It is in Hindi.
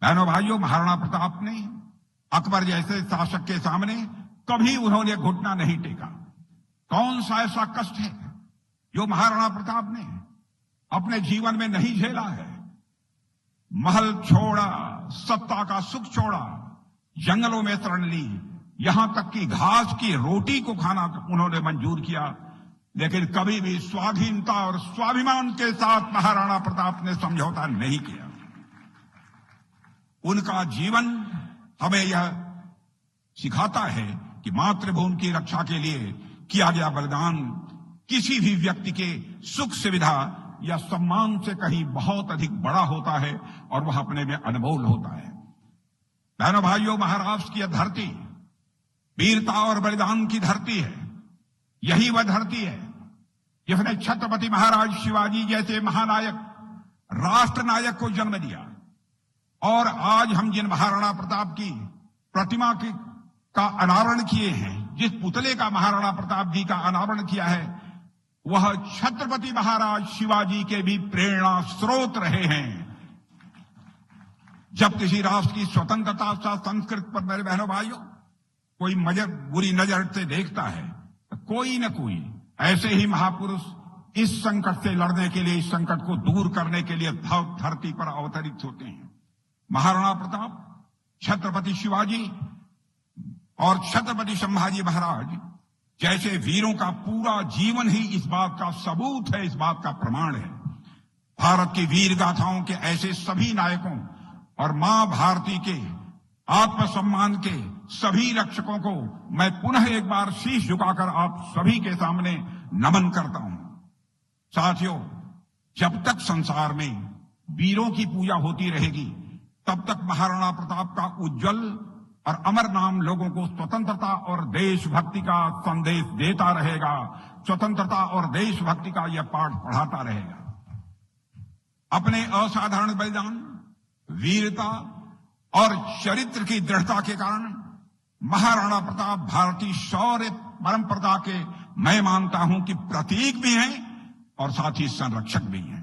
बहनों भाइयों, महाराणा प्रताप ने अकबर जैसे शासक के सामने कभी उन्होंने घुटना नहीं टेका। कौन सा ऐसा कष्ट है जो महाराणा प्रताप ने अपने जीवन में नहीं झेला है? महल छोड़ा, सत्ता का सुख छोड़ा, जंगलों में शरण ली, यहां तक कि घास की रोटी को खाना उन्होंने मंजूर किया, लेकिन कभी भी स्वाधीनता और स्वाभिमान के साथ महाराणा प्रताप ने समझौता नहीं किया। उनका जीवन हमें यह सिखाता है कि मातृभूमि की रक्षा के लिए किया गया बलिदान किसी भी व्यक्ति के सुख सुविधा या सम्मान से कहीं बहुत अधिक बड़ा होता है और वह अपने में अनमोल होता है। बहनों भाइयों, महाराष्ट्र की यह धरती वीरता और बलिदान की धरती है। यही वह धरती है जिसने छत्रपति महाराज शिवाजी जैसे महानायक, राष्ट्र नायक को जन्म दिया। और आज हम जिन महाराणा प्रताप की प्रतिमा का अनावरण किए हैं, जिस पुतले का महाराणा प्रताप जी का अनावरण किया है, वह छत्रपति महाराज शिवाजी के भी प्रेरणा स्रोत रहे हैं। जब किसी राष्ट्र की स्वतंत्रता सा संस्कृति पर मेरे बहनों भाइयों कोई बुरी नजर से देखता है, तो कोई न कोई ऐसे ही महापुरुष इस संकट से लड़ने के लिए, इस संकट को दूर करने के लिए धरती पर अवतरित होते हैं। महाराणा प्रताप, छत्रपति शिवाजी और छत्रपति संभाजी महाराज जैसे वीरों का पूरा जीवन ही इस बात का सबूत है, इस बात का प्रमाण है। भारत की वीर गाथाओं के ऐसे सभी नायकों और मां भारती के आत्मसम्मान के सभी रक्षकों को मैं पुनः एक बार शीश झुकाकर आप सभी के सामने नमन करता हूं। साथियों, जब तक संसार में वीरों की पूजा होती रहेगी, तब तक महाराणा प्रताप का उज्जवल और अमर नाम लोगों को स्वतंत्रता और देशभक्ति का संदेश देता रहेगा। स्वतंत्रता और देशभक्ति का यह पाठ पढ़ाता रहेगा। अपने असाधारण बलिदान, वीरता और चरित्र की दृढ़ता के कारण महाराणा प्रताप भारतीय शौर्य परंपरा के मैं मानता हूं कि प्रतीक भी हैं और साथ ही संरक्षक भी हैं।